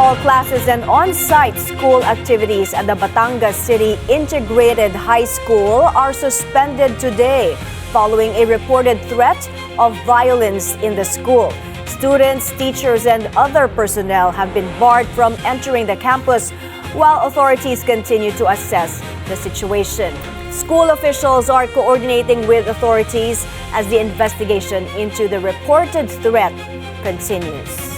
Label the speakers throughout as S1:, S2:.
S1: All classes and on-site school activities at the Batangas City Integrated High School are suspended today following a reported threat of violence in the school. Students, teachers, and other personnel have been barred from entering the campus while authorities continue to assess the situation. School officials are coordinating with authorities as the investigation into the reported threat continues.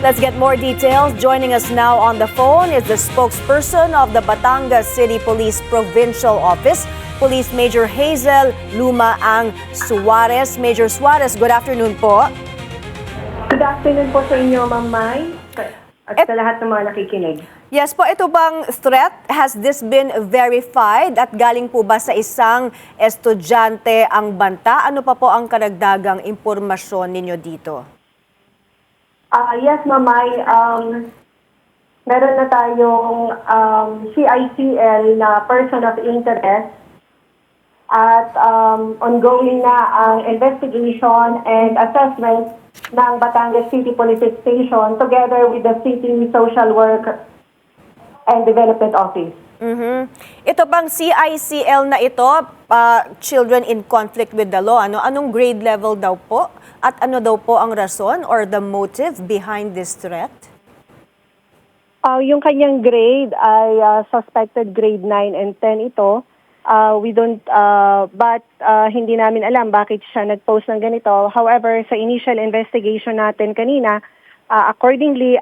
S1: Let's get more details. Joining us now on the phone is the spokesperson of the Batangas City Police Provincial Office, Police Major Hazel Lumaang Suarez. Major Suarez, good afternoon po.
S2: Good afternoon po sa inyo, Ma'am Mai, at sa lahat ng mga nakikinig.
S1: Yes po, ito bang threat, has this been verified at galing po ba sa isang estudyante ang banta? Ano pa po ang karagdagang impormasyon ninyo dito?
S2: Yes, Ma'am Mai, meron na tayong CICL na person of interest at ongoing na ang investigation and assessment ng Batangas City Police Station together with the City Social Work and Development Office.
S1: Ito bang CICL na ito, Children in Conflict with the Law, anong grade level daw po? At ano daw po ang rason or the motive behind this threat?
S2: Yung kanyang grade ay suspected grade 9 and 10 ito. But hindi namin alam bakit siya nag-post ng ganito. However, sa initial investigation natin kanina, accordingly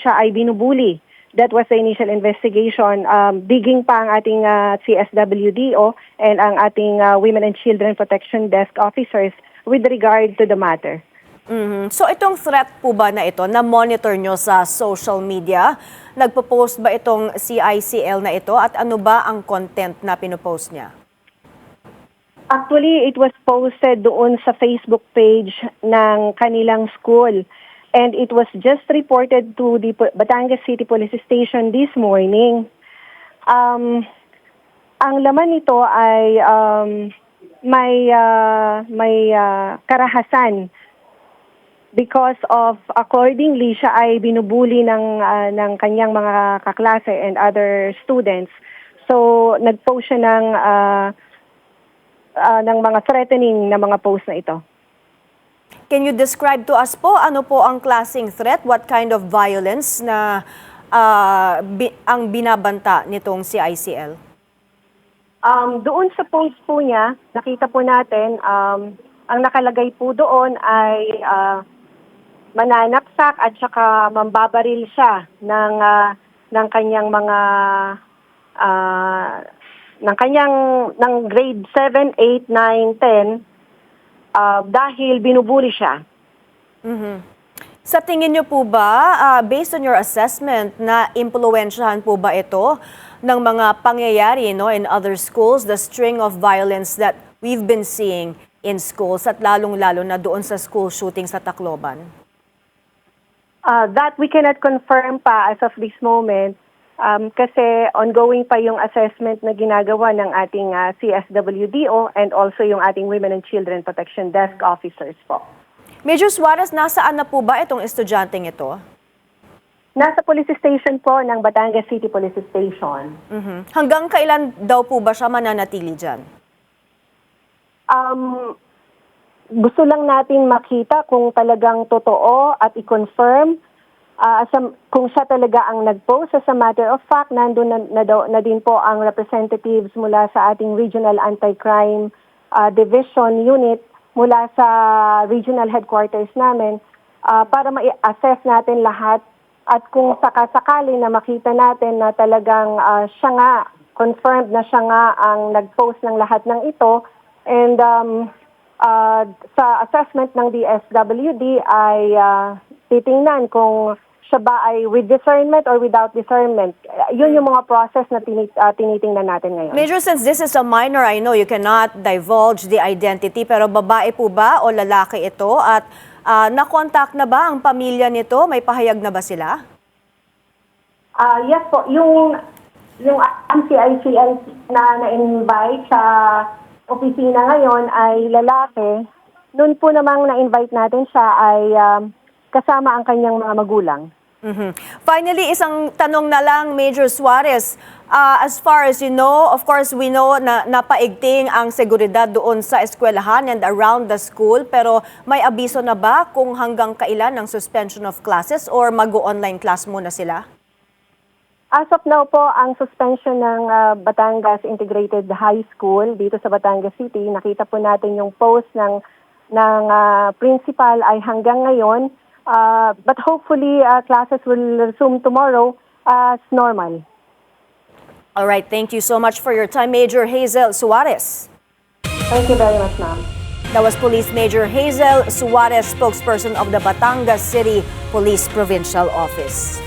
S2: siya ay binubuli. That was the initial investigation. Digging pa ang ating CSWDO and ang ating Women and Children Protection Desk officers with regard to the matter.
S1: So itong threat po ba na ito, na-monitor nyo sa social media? Nagpo-post ba itong CICL na ito at ano ba ang content na pinopost niya?
S2: Actually, it was posted doon sa Facebook page ng kanilang school. And it was just reported to the Batangas City Police Station this morning. Ang laman nito ay may karahasan because of accordingly siya ay binubuli ng kanyang mga kaklase and other students. So nag-post siya ng mga threatening na mga post na ito.
S1: Can you describe to us po ano po ang klaseng threat? What kind of violence na ang binabanta nitong CICL?
S2: Doon sa post po niya, nakita po natin, ang nakalagay po doon ay mananaksak at saka mambabaril siya ng kanyang mga ng grade 7, 8, 9, 10 dahil binubuli siya.
S1: Sa tingin niyo po ba, based on your assessment, na impluwensyahan po ba ito ng mga pangyayari in other schools, the string of violence that we've been seeing in schools at lalong-lalo na doon sa school shooting sa Tacloban?
S2: That we cannot confirm pa as of this moment kasi ongoing pa yung assessment na ginagawa ng ating CSWDO and also yung ating Women and Children Protection Desk officers po.
S1: Major Suarez, nasaan na po ba itong estudyanteng ito?
S2: Nasa police station po ng Batangas City Police Station.
S1: Hanggang kailan daw po ba siya mananatili dyan?
S2: Gusto lang natin makita kung talagang totoo at i-confirm kung siya talaga ang nag-post. As a matter of fact, nandun na din po ang representatives mula sa ating Regional Anti-Crime Division Unit mula sa regional headquarters namin para ma-assess natin lahat at kung sakasakali na makita natin na talagang siya nga, confirmed na siya nga ang nag-post ng lahat ng ito and sa assessment ng DSWD ay titingnan kung siya ba ay with discernment or without discernment. Yun yung mga process na tinitingnan natin ngayon.
S1: Major, since this is a minor, I know you cannot divulge the identity, pero babae po ba o lalaki ito? At na-contact na ba ang pamilya nito? May pahayag na ba sila?
S2: Yes po. Yung CICL na na-invite sa opisina ngayon ay lalaki. Noon po namang na-invite natin siya ay kasama ang kanyang mga magulang.
S1: Finally, isang tanong na lang, Major Suarez. As far as you know, of course, we know na napaigting ang seguridad doon sa eskwelahan and around the school. Pero may abiso na ba kung hanggang kailan ang suspension of classes or mag-online class muna sila?
S2: As of now po, ang suspension ng Batangas Integrated High School dito sa Batangas City, nakita po natin yung post ng principal ay hanggang ngayon. But hopefully, classes will resume tomorrow as normal.
S1: All right, thank you so much for your time, Major Hazel Suarez.
S2: Thank you very much, ma'am.
S1: That was Police Major Hazel Suarez, spokesperson of the Batangas City Police Provincial Office.